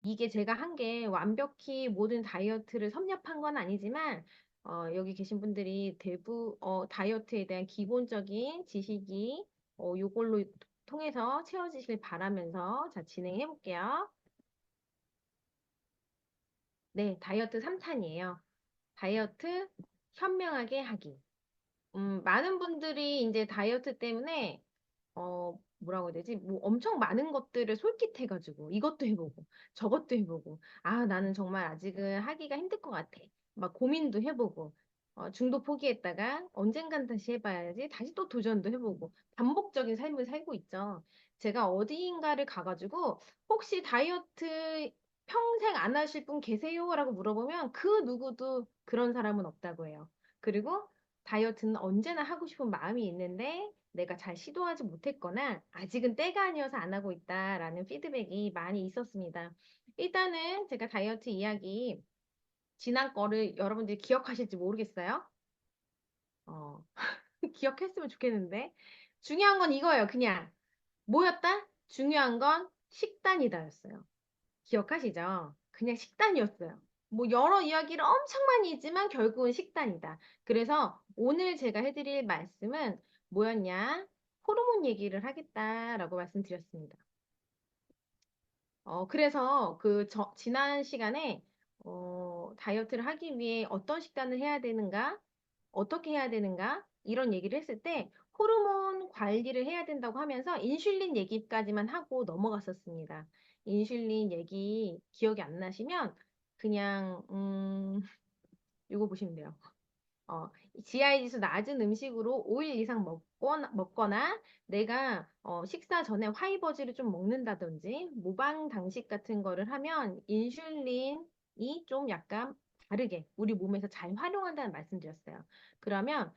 이게 제가 한 게 완벽히 모든 다이어트를 섭렵한 건 아니지만, 여기 계신 분들이 다이어트에 대한 기본적인 지식이, 요걸로 통해서 채워지길 바라면서, 자, 진행해 볼게요. 네, 다이어트 3탄이에요. 다이어트 현명하게 하기. 많은 분들이 이제 다이어트 때문에 뭐라고 해야 되지? 뭐 엄청 많은 것들을 솔깃해가지고 이것도 해보고 저것도 해보고 아, 나는 정말 아직은 하기가 힘들 것 같아. 막 고민도 해보고 중도 포기했다가 언젠간 다시 해봐야지. 다시 또 도전도 해보고 반복적인 삶을 살고 있죠. 제가 어디인가를 가가지고 혹시 다이어트 평생 안 하실 분 계세요? 라고 물어보면 그 누구도 그런 사람은 없다고 해요. 그리고 다이어트는 언제나 하고 싶은 마음이 있는데 내가 잘 시도하지 못했거나 아직은 때가 아니어서 안 하고 있다라는 피드백이 많이 있었습니다. 일단은 제가 다이어트 이야기 지난 거를 여러분들이 기억하실지 모르겠어요. 어, 기억했으면 좋겠는데 중요한 건 이거예요. 그냥 뭐였다? 중요한 건 식단이다였어요. 기억하시죠? 그냥 식단이었어요. 뭐 여러 이야기를 엄청 많이 했지만 결국은 식단이다. 그래서 오늘 제가 해드릴 말씀은 뭐였냐? 호르몬 얘기를 하겠다라고 말씀드렸습니다. 그래서 지난 시간에 다이어트를 하기 위해 어떤 식단을 해야 되는가, 어떻게 해야 되는가, 이런 얘기를 했을 때 호르몬 관리를 해야 된다고 하면서 인슐린 얘기까지만 하고 넘어갔었습니다. 인슐린 얘기 기억이 안 나시면 그냥, 이거 보시면 돼요. 어, GI 지수 낮은 음식으로 5일 이상 먹거나 내가 식사 전에 화이버즈를 좀 먹는다든지 모방 당식 같은 거를 하면 인슐린이 좀 약간 다르게 우리 몸에서 잘 활용한다는 말씀드렸어요. 그러면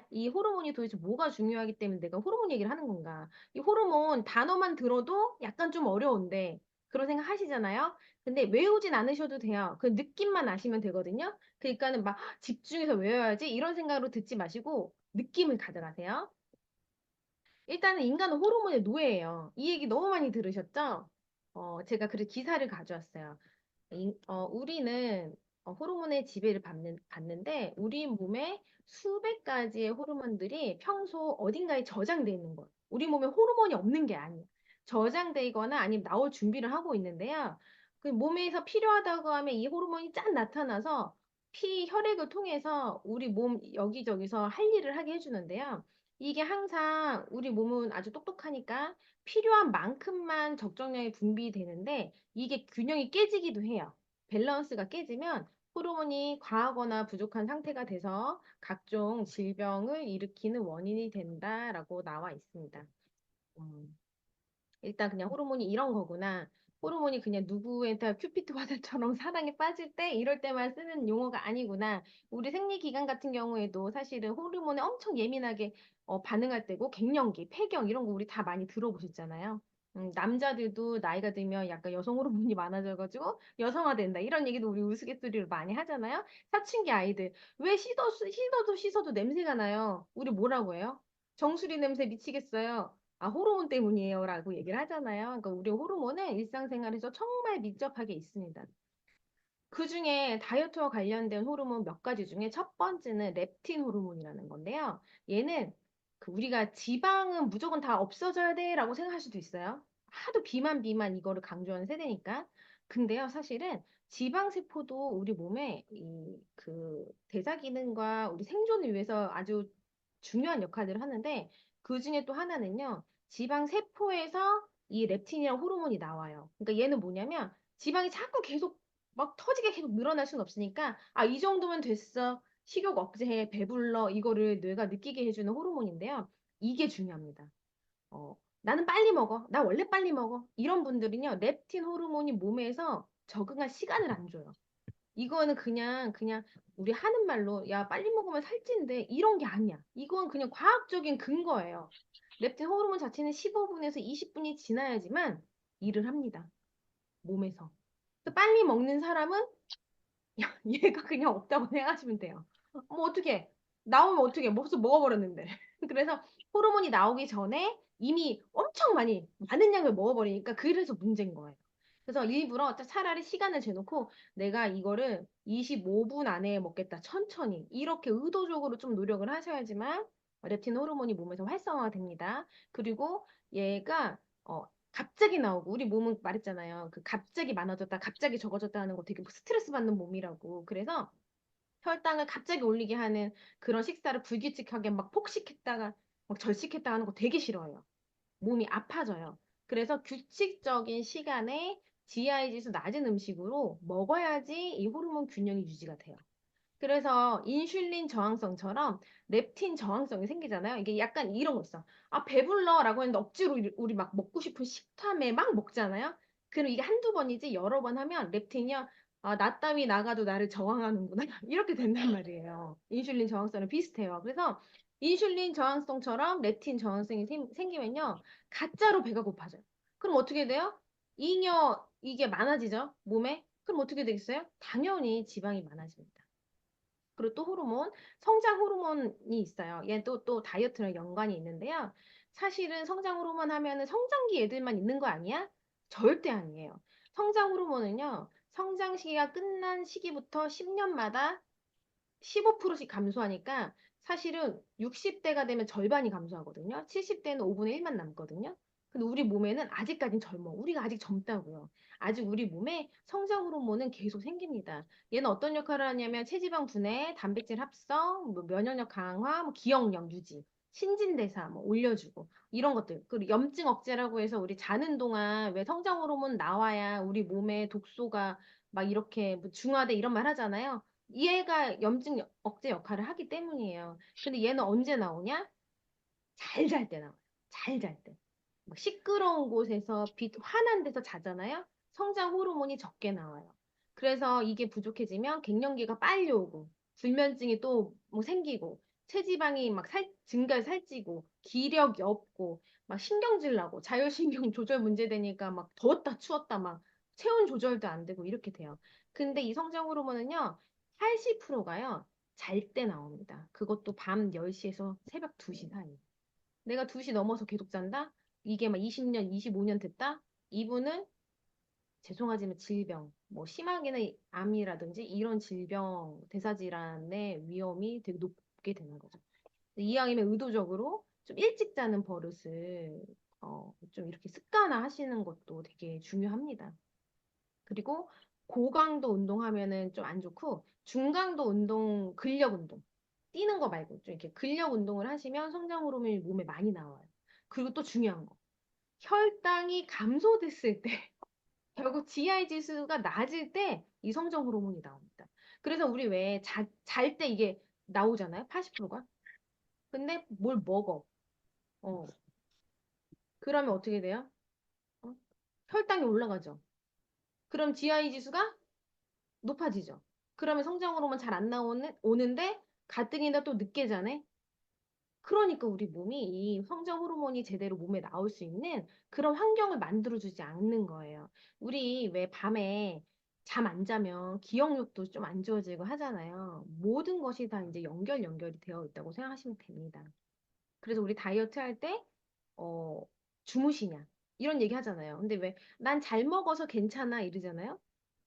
이 호르몬이 도대체 뭐가 중요하기 때문에 내가 호르몬 얘기를 하는 건가? 이 호르몬 단어만 들어도 약간 좀 어려운데 그런 생각 하시잖아요. 근데 외우진 않으셔도 돼요. 그 느낌만 아시면 되거든요. 그러니까는 막 집중해서 외워야지 이런 생각으로 듣지 마시고 느낌을 가져가세요. 일단은 인간은 호르몬의 노예예요. 이 얘기 너무 많이 들으셨죠? 제가 그래서 기사를 가져왔어요. 우리는 호르몬의 지배를 받는데 우리 몸에 수백 가지의 호르몬들이 평소 어딘가에 저장돼 있는 거예요. 우리 몸에 호르몬이 없는 게 아니에요. 저장돼 있거나 아니면 나올 준비를 하고 있는데요. 그 몸에서 필요하다고 하면 이 호르몬이 짠 나타나서 혈액을 통해서 우리 몸 여기저기서 할 일을 하게 해주는데요. 이게 항상 우리 몸은 아주 똑똑하니까 필요한 만큼만 적정량이 분비되는데 이게 균형이 깨지기도 해요. 밸런스가 깨지면 호르몬이 과하거나 부족한 상태가 돼서 각종 질병을 일으키는 원인이 된다라고 나와 있습니다. 음, 일단 그냥 호르몬이 이런 거구나. 호르몬이 그냥 누구한테 큐피드 화살처럼 사랑에 빠질 때 이럴 때만 쓰는 용어가 아니구나. 우리 생리 기간 같은 경우에도 사실은 호르몬에 엄청 예민하게 반응할 때고 갱년기, 폐경 이런 거 우리 다 많이 들어보셨잖아요. 남자들도 나이가 들면 약간 여성 호르몬이 많아져가지고 여성화된다 이런 얘기도 우리 우스갯소리로 많이 하잖아요. 사춘기 아이들 왜 씻어도 냄새가 나요. 우리 뭐라고 해요? 정수리 냄새 미치겠어요. 아, 호르몬 때문이에요라고 얘기를 하잖아요. 그러니까 우리 호르몬은 일상생활에서 정말 밀접하게 있습니다. 그중에 다이어트와 관련된 호르몬 몇 가지 중에 첫 번째는 렙틴 호르몬이라는 건데요. 얘는 우리가 지방은 무조건 다 없어져야 돼라고 생각할 수도 있어요. 하도 비만 이거를 강조하는 세대니까. 근데요, 사실은 지방 세포도 우리 몸에 대사 기능과 우리 생존을 위해서 아주 중요한 역할들을 하는데 그중에 또 하나는요. 지방 세포에서 이 렙틴이라는 호르몬이 나와요. 그러니까 얘는 뭐냐면 지방이 자꾸 계속 막 터지게 계속 늘어날 수는 없으니까 아, 이 정도면 됐어. 식욕 억제해, 배불러 이거를 뇌가 느끼게 해주는 호르몬인데요. 이게 중요합니다. 나는 빨리 먹어. 나 원래 빨리 먹어. 이런 분들은요, 렙틴 호르몬이 몸에서 적응할 시간을 안 줘요. 이거는 그냥 우리 하는 말로 야, 빨리 먹으면 살찐대 이런 게 아니야. 이건 그냥 과학적인 근거예요. 렙틴 호르몬 자체는 15분에서 20분이 지나야지만 일을 합니다. 몸에서. 빨리 먹는 사람은 얘가 그냥 없다고 생각하시면 돼요. 뭐 어떻게 나오면 어떻게 벌써 먹어버렸는데. 그래서 호르몬이 나오기 전에 이미 엄청 많은 양을 먹어버리니까 그래서 문제인 거예요. 그래서 일부러 차라리 시간을 재놓고 내가 이거를 25분 안에 먹겠다. 천천히. 이렇게 의도적으로 좀 노력을 하셔야지만 렙틴 호르몬이 몸에서 활성화가 됩니다. 그리고 얘가 갑자기 나오고 우리 몸은 말했잖아요. 그 갑자기 많아졌다, 갑자기 적어졌다 하는 거 되게 스트레스 받는 몸이라고. 그래서 혈당을 갑자기 올리게 하는 그런 식사를 불규칙하게 막 폭식했다가 막 절식했다가 하는 거 되게 싫어해요. 몸이 아파져요. 그래서 규칙적인 시간에 GI 지수 낮은 음식으로 먹어야지 이 호르몬 균형이 유지가 돼요. 그래서 인슐린 저항성처럼 렙틴 저항성이 생기잖아요. 이게 약간 이런 거 있어. 아, 배불러라고 했는데 억지로 우리 막 먹고 싶은 식탐에 막 먹잖아요. 그럼 이게 한두 번이지 여러 번 하면 렙틴이요. 아, 나 따위 나가도 나를 저항하는구나. 이렇게 된단 말이에요. 인슐린 저항성은 비슷해요. 그래서 인슐린 저항성처럼 렙틴 저항성이 생기면요. 가짜로 배가 고파져요. 그럼 어떻게 돼요? 잉여 이게 많아지죠? 몸에? 그럼 어떻게 되겠어요? 당연히 지방이 많아집니다. 그리고 또 호르몬, 성장 호르몬이 있어요. 얘는 또 다이어트랑 연관이 있는데요. 사실은 성장 호르몬 하면은 성장기 애들만 있는 거 아니야? 절대 아니에요. 성장 호르몬은요, 성장 시기가 끝난 시기부터 10년마다 15%씩 감소하니까 사실은 60대가 되면 절반이 감소하거든요. 70대는 5분의 1만 남거든요. 근데 우리 몸에는 아직까진 젊어. 우리가 아직 젊다고요. 아직 우리 몸에 성장 호르몬은 계속 생깁니다. 얘는 어떤 역할을 하냐면 체지방 분해, 단백질 합성, 뭐 면역력 강화, 뭐 기억력 유지, 신진대사 뭐 올려주고 이런 것들. 그리고 염증 억제라고 해서 우리 자는 동안 왜 성장 호르몬 나와야 우리 몸에 독소가 막 이렇게 뭐 중화돼 이런 말 하잖아요. 얘가 염증 억제 역할을 하기 때문이에요. 근데 얘는 언제 나오냐? 잘 잘 때 나와요. 잘 잘 때. 막 시끄러운 곳에서 빛 환한 데서 자잖아요. 성장 호르몬이 적게 나와요. 그래서 이게 부족해지면 갱년기가 빨리 오고 불면증이 또 뭐 생기고 체지방이 막 증가해 살찌고 기력이 없고 막 신경질 나고 자율신경 조절 문제 되니까 막 더웠다 추웠다 막 체온 조절도 안 되고 이렇게 돼요. 근데 이 성장 호르몬은요 80%가요 잘 때 나옵니다. 그것도 밤 10시에서 새벽 2시 사이. 내가 2시 넘어서 계속 잔다? 이게 막 20년, 25년 됐다? 이분은 죄송하지만 질병, 뭐 심하게는 암이라든지 이런 질병, 대사질환의 위험이 되게 높게 되는 거죠. 이왕이면 의도적으로 좀 일찍 자는 버릇을 좀 이렇게 습관화 하시는 것도 되게 중요합니다. 그리고 고강도 운동하면은 좀 안 좋고 중강도 운동, 근력 운동, 뛰는 거 말고 좀 이렇게 근력 운동을 하시면 성장 호르몬이 몸에 많이 나와요. 그리고 또 중요한 거. 혈당이 감소됐을 때 결국 GI 지수가 낮을 때 이 성장 호르몬이 나옵니다. 그래서 우리 왜 잘 때 이게 나오잖아요. 80%가. 근데 뭘 먹어. 어. 그러면 어떻게 돼요? 어? 혈당이 올라가죠. 그럼 GI 지수가 높아지죠. 그러면 성장 호르몬 잘 안 오는데 가뜩이나 또 늦게 자네. 그러니까 우리 몸이 이 성장 호르몬이 제대로 몸에 나올 수 있는 그런 환경을 만들어주지 않는 거예요. 우리 왜 밤에 잠 안 자면 기억력도 좀 안 좋아지고 하잖아요. 모든 것이 다 이제 연결이 되어 있다고 생각하시면 됩니다. 그래서 우리 다이어트 할 때, 어, 주무시냐? 이런 얘기 하잖아요. 근데 왜, 난 잘 먹어서 괜찮아 이러잖아요.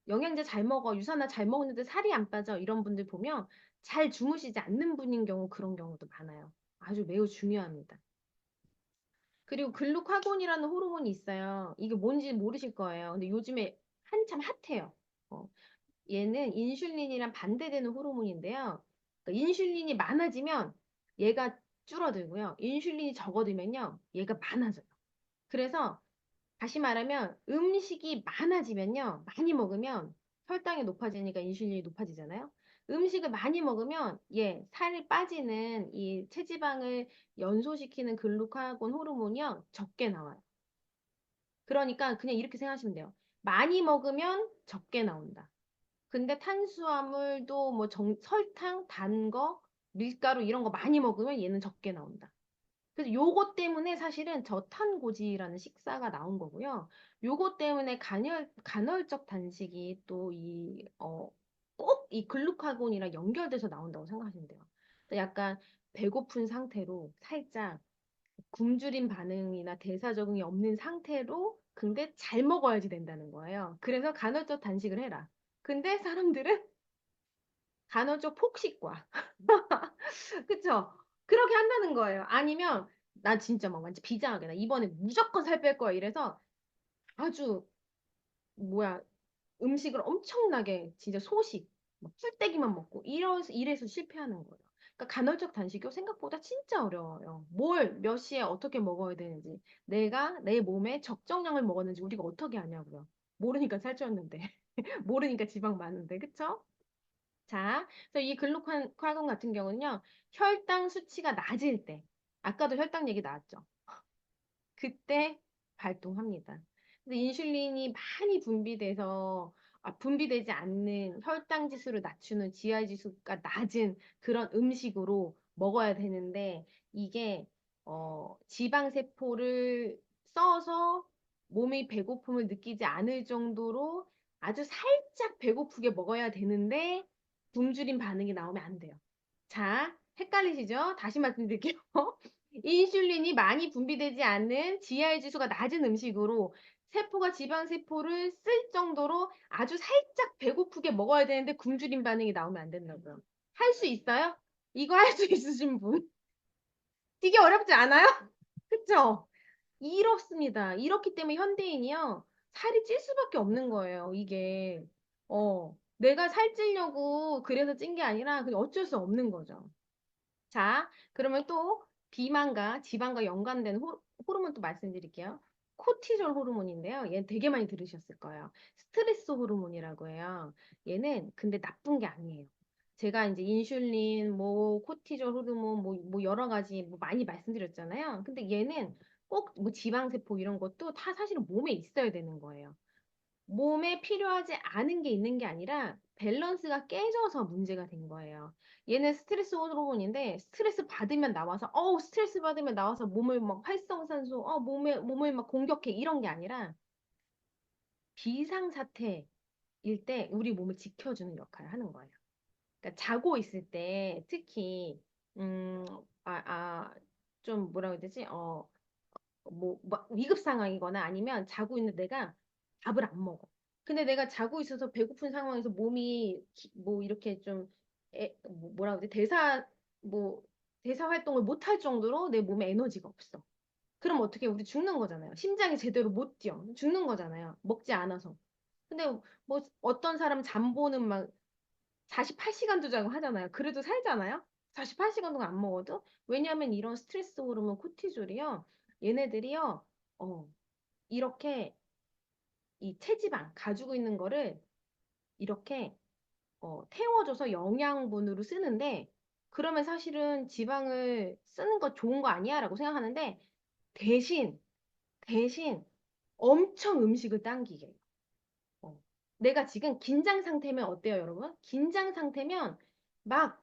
영양제 잘 먹어, 유산균 잘 먹는데 살이 안 빠져 이런 분들 보면 잘 주무시지 않는 분인 경우 그런 경우도 많아요. 아주 매우 중요합니다. 그리고 글루카곤이라는 호르몬이 있어요. 이게 뭔지 모르실 거예요. 근데 요즘에 한참 핫해요. 어, 얘는 인슐린이랑 반대되는 호르몬인데요. 그러니까 인슐린이 많아지면 얘가 줄어들고요. 인슐린이 적어들면요. 얘가 많아져요. 그래서 다시 말하면 음식이 많아지면요. 많이 먹으면 혈당이 높아지니까 인슐린이 높아지잖아요. 음식을 많이 먹으면 살이 빠지는 이 체지방을 연소시키는 글루카곤 호르몬이요. 적게 나와요. 그러니까 그냥 이렇게 생각하시면 돼요. 많이 먹으면 적게 나온다. 근데 탄수화물도 뭐 설탕, 단 거, 밀가루 이런 거 많이 먹으면 얘는 적게 나온다. 그래서 요거 때문에 사실은 저탄고지라는 식사가 나온 거고요. 요거 때문에 간헐적 단식이 또 꼭 이 글루카곤이랑 연결돼서 나온다고 생각하시면 돼요. 그러니까 약간 배고픈 상태로 살짝 굶주린 반응이나 대사 적응이 없는 상태로 근데 잘 먹어야지 된다는 거예요. 그래서 간헐적 단식을 해라. 근데 사람들은 간헐적 폭식과 그쵸? 그렇게 한다는 거예요. 아니면 나 진짜 막 완전 비장하게 나 이번에 무조건 살 뺄 거야 이래서 아주 뭐야 음식을 엄청나게 진짜 소식 막 풀떼기만 먹고 이래서 실패하는 거예요. 그러니까 간헐적 단식이 생각보다 진짜 어려워요. 뭘 몇 시에 어떻게 먹어야 되는지 내가 내 몸에 적정량을 먹었는지 우리가 어떻게 아냐고요. 모르니까 살쪘는데 모르니까 지방 많은데 그쵸? 자, 그래서 이 글루카곤 같은 경우는요, 혈당 수치가 낮을 때, 아까도 혈당 얘기 나왔죠. 그때 발동합니다. 근데 인슐린이 많이 분비돼서 분비되지 않는 혈당 지수를 낮추는 GI 지수가 낮은 그런 음식으로 먹어야 되는데 이게 지방 세포를 써서 몸이 배고픔을 느끼지 않을 정도로 아주 살짝 배고프게 먹어야 되는데 굶주림 반응이 나오면 안 돼요. 자, 헷갈리시죠? 다시 말씀드릴게요. 인슐린이 많이 분비되지 않는 GI 지수가 낮은 음식으로 세포가 지방세포를 쓸 정도로 아주 살짝 배고프게 먹어야 되는데 굶주림 반응이 나오면 안 된다고요. 할 수 있어요? 이거 할 수 있으신 분? 되게 어렵지 않아요? 그쵸? 이렇습니다. 이렇기 때문에 현대인이요. 살이 찔 수밖에 없는 거예요. 이게. 내가 살찌려고 그래서 찐 게 아니라 그냥 어쩔 수 없는 거죠. 자, 그러면 또 비만과 지방과 연관된 호르몬 또 말씀드릴게요. 코티졸 호르몬인데요. 얘는 되게 많이 들으셨을 거예요. 스트레스 호르몬이라고 해요. 얘는 근데 나쁜 게 아니에요. 제가 이제 인슐린, 뭐 코티졸 호르몬, 뭐 여러 가지 뭐 많이 말씀드렸잖아요. 근데 얘는 꼭 뭐 지방세포 이런 것도 다 사실은 몸에 있어야 되는 거예요. 몸에 필요하지 않은 게 있는 게 아니라 밸런스가 깨져서 문제가 된 거예요. 얘는 스트레스 호르몬인데 스트레스 받으면 나와서 스트레스 받으면 나와서 몸을 막 활성산소 몸을 막 공격해 이런 게 아니라 비상사태일 때 우리 몸을 지켜주는 역할을 하는 거예요. 그러니까 자고 있을 때 특히 음, 좀 뭐라고 해야 되지? 뭐 위급 상황이거나 아니면 자고 있는 내가 밥을 안 먹어. 근데 내가 자고 있어서 배고픈 상황에서 몸이 뭐 이렇게 좀 뭐라 그러지? 뭐 대사 활동을 못 할 정도로 내 몸에 에너지가 없어. 그럼 어떻게 우리 죽는 거잖아요. 심장이 제대로 못 뛰어. 죽는 거잖아요. 먹지 않아서. 근데 뭐 어떤 사람 잠보는 막 48시간도 자고 하잖아요. 그래도 살잖아요. 48시간 동안 안 먹어도. 왜냐하면 이런 스트레스 호르몬 코티졸이요. 얘네들이요. 어, 이렇게 이 체지방 가지고 있는 거를 이렇게 태워줘서 영양분으로 쓰는데 그러면 사실은 지방을 쓰는 거 좋은 거 아니야라고 생각하는데 대신 대신 엄청 음식을 당기게 해요. 어. 내가 지금 긴장 상태면 어때요, 여러분? 긴장 상태면 막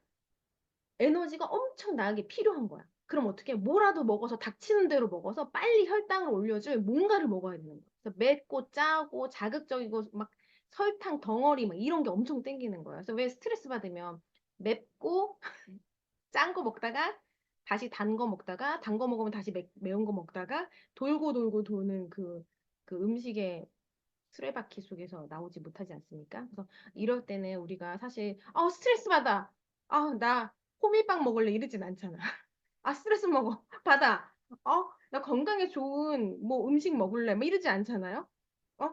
에너지가 엄청나게 필요한 거야. 그럼 어떻게 뭐라도 먹어서 닥치는 대로 먹어서 빨리 혈당을 올려줄 뭔가를 먹어야 되는 거야. 그래서 맵고 짜고 자극적이고 막 설탕 덩어리 막 이런 게 엄청 땡기는 거야. 그래서 왜 스트레스 받으면 맵고 짠 거 먹다가 다시 단 거 먹다가 단 거 먹으면 다시 매운 거 먹다가 돌고 돌고 도는 그 음식의 수레바퀴 속에서 나오지 못하지 않습니까? 그래서 이럴 때는 우리가 사실 스트레스 받아. 나 호밀빵 먹을래 이러진 않잖아. 스트레스 먹어. 받아. 나 건강에 좋은 뭐 음식 먹을래. 뭐 이러지 않잖아요. 어?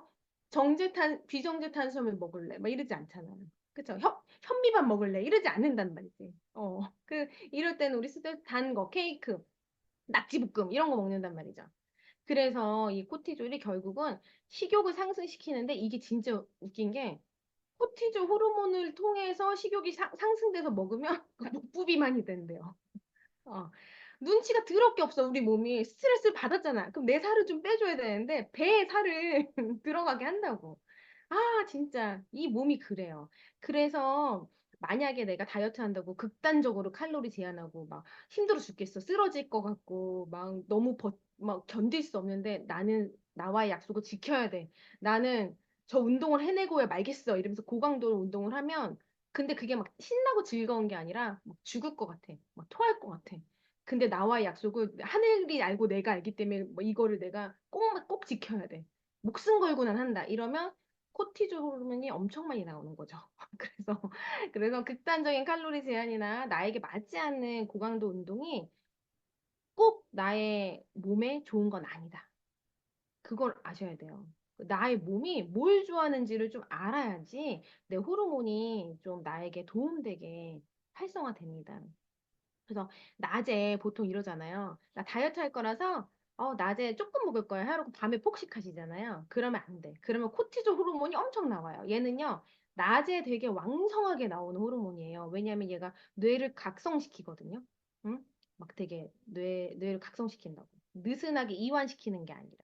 비정제 탄수화물 먹을래. 뭐 이러지 않잖아요. 그쵸? 현미밥 먹을래. 이러지 않는단 말이지. 이럴 때는 우리 스트레스 단 거, 케이크, 낙지볶음 이런 거 먹는단 말이죠. 그래서 이 코티졸이 결국은 식욕을 상승시키는데 이게 진짜 웃긴 게 코티졸 호르몬을 통해서 식욕이 상승돼서 먹으면 복부 비만이 된대요. 어. 눈치가 더럽게 없어 우리 몸이 스트레스를 받았잖아. 그럼 내 살을 좀 빼줘야 되는데 배에 살을 들어가게 한다고. 진짜 이 몸이 그래요. 그래서 만약에 내가 다이어트 한다고 극단적으로 칼로리 제한하고 막 힘들어 죽겠어. 쓰러질 것 같고 막 너무 막 견딜 수 없는데 나는 나와의 약속을 지켜야 돼. 나는 저 운동을 해내고야 말겠어. 이러면서 고강도 운동을 하면 근데 그게 막 신나고 즐거운 게 아니라 막 죽을 것 같아. 막 토할 것 같아. 근데 나와의 약속을 하늘이 알고 내가 알기 때문에 뭐 이거를 내가 꼭 지켜야 돼. 목숨 걸고는 한다. 이러면 코티졸 호르몬이 엄청 많이 나오는 거죠. 그래서 극단적인 칼로리 제한이나 나에게 맞지 않는 고강도 운동이 꼭 나의 몸에 좋은 건 아니다. 그걸 아셔야 돼요. 나의 몸이 뭘 좋아하는지를 좀 알아야지 내 호르몬이 좀 나에게 도움되게 활성화됩니다. 그래서 낮에 보통 이러잖아요. 나 다이어트 할 거라서 낮에 조금 먹을 거야 하루고 밤에 폭식하시잖아요. 그러면 안 돼. 그러면 코티졸 호르몬이 엄청 나와요. 얘는요. 낮에 되게 왕성하게 나오는 호르몬이에요. 왜냐하면 얘가 뇌를 각성시키거든요. 응? 막 되게 뇌를 각성시킨다고. 느슨하게 이완시키는 게 아니라.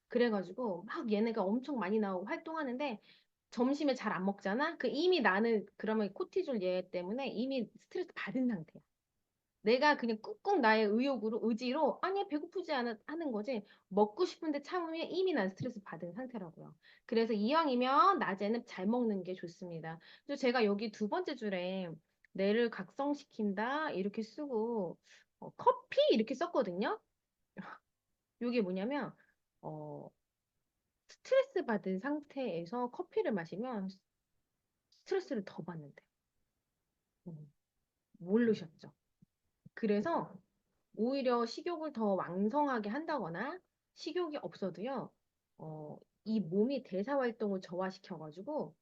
그래가지고 막 얘네가 엄청 많이 나오고 활동하는데 점심에 잘 안 먹잖아? 그 이미 나는 그러면 코티졸 얘 때문에 이미 스트레스 받은 상태야. 내가 그냥 꾹꾹 나의 의욕으로, 의지로, 아니, 배고프지 않아, 하는 거지. 먹고 싶은데 참으면 이미 난 스트레스 받은 상태라고요. 그래서 이왕이면 낮에는 잘 먹는 게 좋습니다. 그래서 제가 여기 두 번째 줄에 뇌를 각성시킨다, 이렇게 쓰고, 커피? 이렇게 썼거든요. 이게 뭐냐면, 어, 스트레스 받은 상태에서 커피를 마시면 스트레스를 더 받는데. 모르셨죠? 그래서 오히려 식욕을 더 왕성하게 한다거나 식욕이 없어도요, 이 몸이 대사 활동을 저하시켜가지고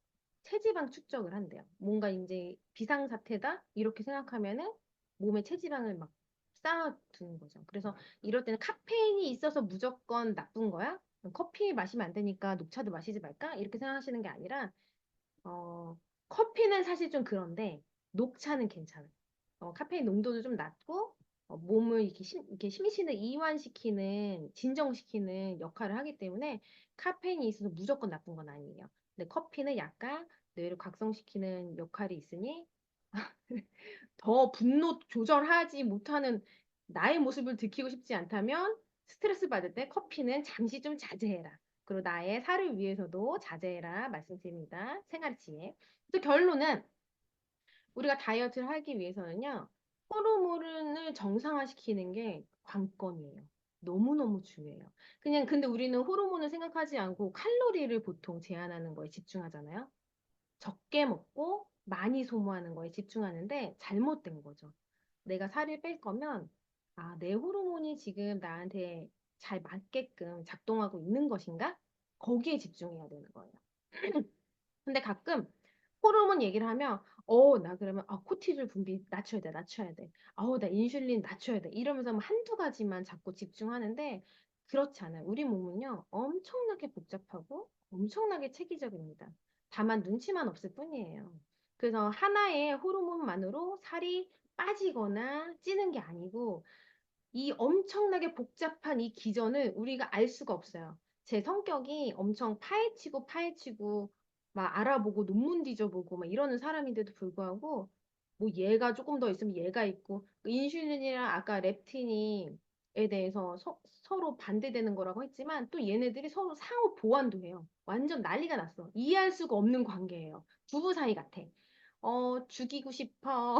체지방 축적을 한대요. 뭔가 이제 비상사태다? 이렇게 생각하면은 몸에 체지방을 막 쌓아두는 거죠. 그래서 이럴 때는 카페인이 있어서 무조건 나쁜 거야? 커피 마시면 안 되니까 녹차도 마시지 말까? 이렇게 생각하시는 게 아니라 어, 커피는 사실 좀 그런데 녹차는 괜찮아요. 카페인 농도도 좀 낮고 몸을 이렇게 심신을 이완시키는 진정시키는 역할을 하기 때문에 카페인이 있어서 무조건 나쁜 건 아니에요. 근데 커피는 약간 뇌를 각성시키는 역할이 있으니 더 분노 조절하지 못하는 나의 모습을 들키고 싶지 않다면 스트레스 받을 때 커피는 잠시 좀 자제해라. 그리고 나의 살을 위해서도 자제해라 말씀드립니다. 생활치에. 그래서 결론은 우리가 다이어트를 하기 위해서는요. 호르몬을 정상화시키는 게 관건이에요. 너무너무 중요해요. 그냥 근데 우리는 호르몬을 생각하지 않고 칼로리를 보통 제한하는 거에 집중하잖아요. 적게 먹고 많이 소모하는 거에 집중하는데 잘못된 거죠. 내가 살을 뺄 거면 내 호르몬이 지금 나한테 잘 맞게끔 작동하고 있는 것인가? 거기에 집중해야 되는 거예요. 근데 가끔 호르몬 얘기를 하면 나 그러면 코티졸 분비 낮춰야 돼, 낮춰야 돼. 나 인슐린 낮춰야 돼. 이러면서 뭐 한두 가지만 자꾸 집중하는데 그렇지 않아요. 우리 몸은요. 엄청나게 복잡하고 엄청나게 체계적입니다. 다만 눈치만 없을 뿐이에요. 그래서 하나의 호르몬만으로 살이 빠지거나 찌는 게 아니고 이 엄청나게 복잡한 이 기전을 우리가 알 수가 없어요. 제 성격이 엄청 파헤치고 파헤치고 막 알아보고 논문 뒤져보고 막 이러는 사람인데도 불구하고 뭐 얘가 조금 더 있으면 얘가 있고 그 인슐린이랑 아까 렙틴이에 대해서 서로 반대되는 거라고 했지만 또 얘네들이 서로 상호 보완도 해요. 완전 난리가 났어. 이해할 수가 없는 관계예요. 부부 사이 같아. 죽이고 싶어.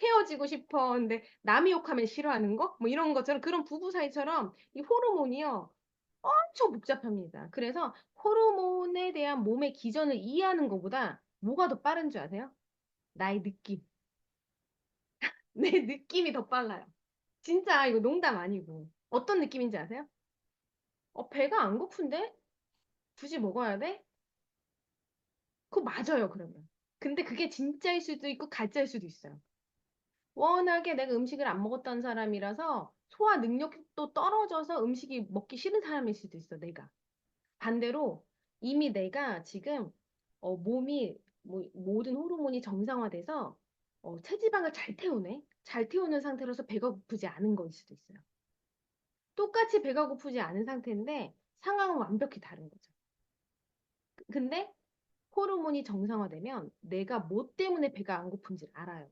헤어지고 싶어. 근데 남이 욕하면 싫어하는 거? 뭐 이런 것처럼 그런 부부 사이처럼 이 호르몬이요. 엄청 복잡합니다. 그래서 호르몬에 대한 몸의 기전을 이해하는 것보다 뭐가 더 빠른 줄 아세요? 나의 느낌. 내 느낌이 더 빨라요. 진짜 이거 농담 아니고. 어떤 느낌인지 아세요? 배가 안 고픈데? 굳이 먹어야 돼? 그거 맞아요, 그러면. 근데 그게 진짜일 수도 있고 가짜일 수도 있어요. 워낙에 내가 음식을 안 먹었던 사람이라서 소화 능력도 떨어져서 음식이 먹기 싫은 사람일 수도 있어, 내가. 반대로 이미 내가 지금 몸이 모든 호르몬이 정상화돼서 체지방을 잘 태우네. 잘 태우는 상태로서 배가 고프지 않은 거일 수도 있어요. 똑같이 배가 고프지 않은 상태인데 상황은 완벽히 다른 거죠. 근데 호르몬이 정상화되면 내가 뭐 때문에 배가 안 고픈지 알아요.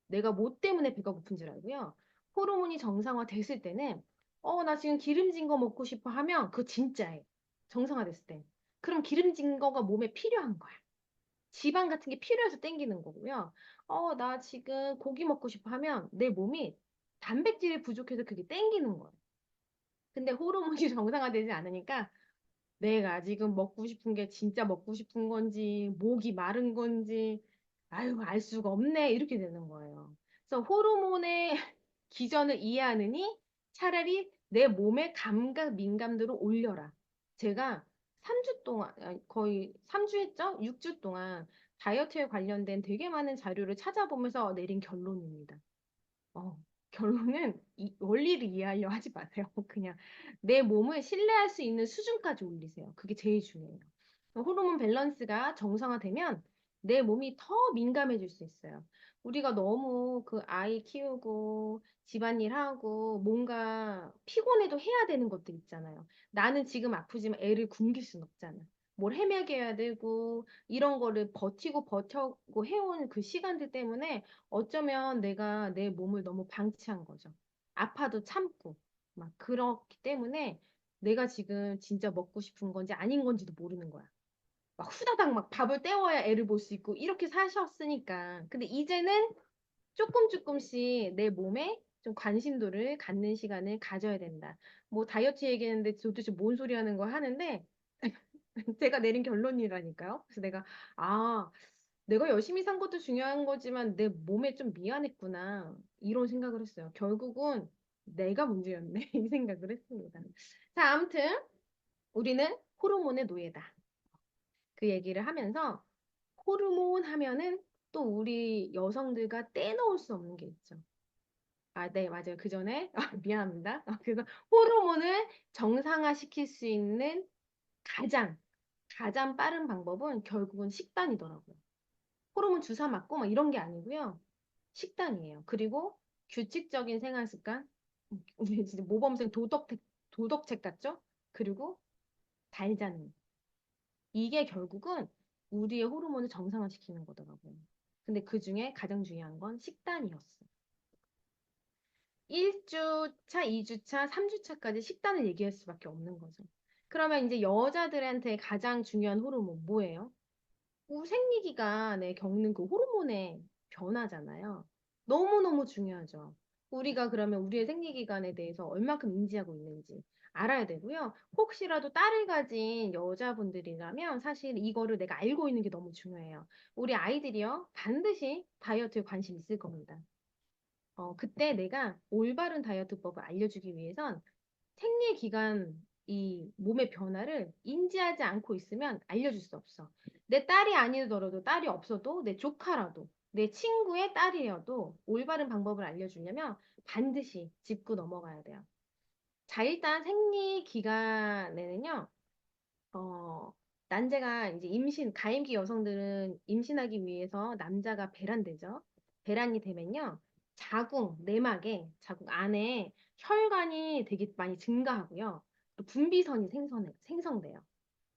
내가 뭐 때문에 배가 고픈 줄 알고요. 호르몬이 정상화됐을 때는 나 지금 기름진 거 먹고 싶어 하면 그거 진짜예요. 정상화됐을 때. 그럼 기름진 거가 몸에 필요한 거야. 지방 같은 게 필요해서 땡기는 거고요. 나 지금 고기 먹고 싶어 하면 내 몸이 단백질이 부족해서 그게 땡기는 거예요. 근데 호르몬이 정상화되지 않으니까 내가 지금 먹고 싶은 게 진짜 먹고 싶은 건지, 목이 마른 건지, 아유, 알 수가 없네. 이렇게 되는 거예요. 그래서 호르몬의 기전을 이해하느니 차라리 내 몸의 감각 민감도를 올려라. 제가 3주 동안, 아니, 거의 3주 했죠? 6주 동안 다이어트에 관련된 되게 많은 자료를 찾아보면서 내린 결론입니다. 어, 결론은 원리를 이해하려 하지 마세요. 그냥 내 몸을 신뢰할 수 있는 수준까지 올리세요. 그게 제일 중요해요. 호르몬 밸런스가 정상화되면 내 몸이 더 민감해질 수 있어요. 우리가 너무 그 아이 키우고 집안일하고 뭔가 피곤해도 해야 되는 것들 있잖아요. 나는 지금 아프지만 애를 굶길 순 없잖아. 뭘 헤매게 되고 이런 거를 버티고 버텨고 해온 그 시간들 때문에 어쩌면 내가 내 몸을 너무 방치한 거죠. 아파도 참고 막 그렇기 때문에 내가 지금 진짜 먹고 싶은 건지 아닌 건지도 모르는 거야. 막 후다닥 막 밥을 때워야 애를 볼 수 있고 이렇게 사셨으니까. 근데 이제는 조금씩 내 몸에 좀 관심도를 갖는 시간을 가져야 된다. 뭐 다이어트 얘기했는데 도대체 뭔 소리 하는 거 하는데 제가 내린 결론이라니까요. 그래서 아, 내가 열심히 산 것도 중요한 거지만 내 몸에 좀 미안했구나. 이런 생각을 했어요. 결국은 내가 문제였네. 이 생각을 했습니다. 자, 아무튼 우리는 호르몬의 노예다. 그 얘기를 하면서 호르몬 하면은 또 우리 여성들과 떼놓을 수 없는 게 있죠. 아, 네, 맞아요. 그 전에 미안합니다. 그래서 호르몬을 정상화시킬 수 있는 가장 가장 빠른 방법은 결국은 식단이더라고요. 호르몬 주사 맞고 막 이런 게 아니고요. 식단이에요. 그리고 규칙적인 생활 습관. 우리 진짜 모범생 도덕책 같죠? 그리고 잘 자는. 이게 결국은 우리의 호르몬을 정상화시키는 거더라고요. 근데 그 중에 가장 중요한 건 식단이었어요. 1주차, 2주차, 3주차까지 식단을 얘기할 수밖에 없는 거죠. 그러면 이제 여자들한테 가장 중요한 호르몬 뭐예요? 생리기간에 겪는 그 호르몬의 변화잖아요. 너무너무 중요하죠. 우리가 그러면 우리의 생리기간에 대해서 얼마큼 인지하고 있는지 알아야 되고요. 혹시라도 딸을 가진 여자분들이라면 사실 이거를 내가 알고 있는 게 너무 중요해요. 우리 아이들이요, 반드시 다이어트에 관심 있을 겁니다. 그때 내가 올바른 다이어트법을 알려주기 위해선 생리기간 이 몸의 변화를 인지하지 않고 있으면 알려줄 수 없어. 내 딸이 아니더라도 딸이 없어도 내 조카라도 내 친구의 딸이어도 올바른 방법을 알려주려면 반드시 짚고 넘어가야 돼요. 자, 일단 생리기간에는요, 어, 난제가 이제 가임기 여성들은 임신하기 위해서 남자가 배란되죠. 배란이 되면요. 자궁 안에 혈관이 되게 많이 증가하고요. 또 분비선이 생성돼요.